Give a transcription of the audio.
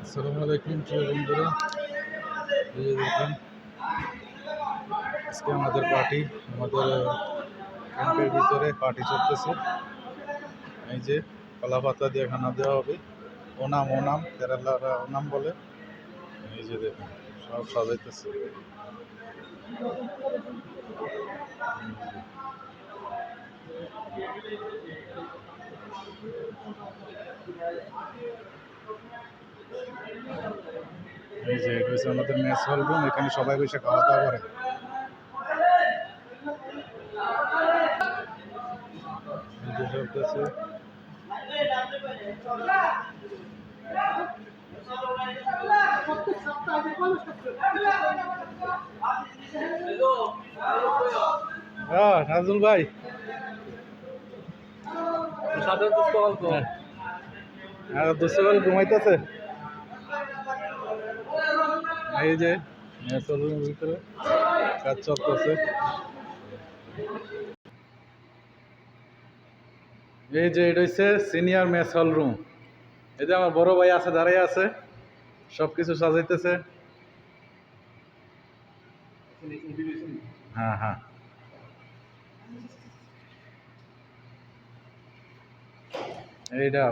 আসসালামু আলাইকুম প্রিয় বন্ধুরা, এই যে দেখুন আজকে আমাদের ক্যাম্পের ভিতরে পার্টি চলতেছে। এই যে কলা পাতা দিয়ে খানা দেওয়া হবে। ওনাম ওনাম কেরালারা ওনাম বলে। এই যে দেখুন সব সাজাইতেছে। এই যে এটা হচ্ছে আমাদের মেস হল রুম, এখানে সবাই বসে খাওয়া দাওয়া করে। এই যে চলতেছে। নাজুল ভাই দুশোবার ঘুমাইতেছে। এই যে মেস হল রুমের ভিতরে কাজ চলতেছে। এই যে এটা হচ্ছে সিনিয়র মেস হল রুম। এই যে আমার বড় ভাই আছে, দাঁড়াই আছে, সবকিছু সাজাইতেছে। হ্যাঁ হ্যাঁ, এইটা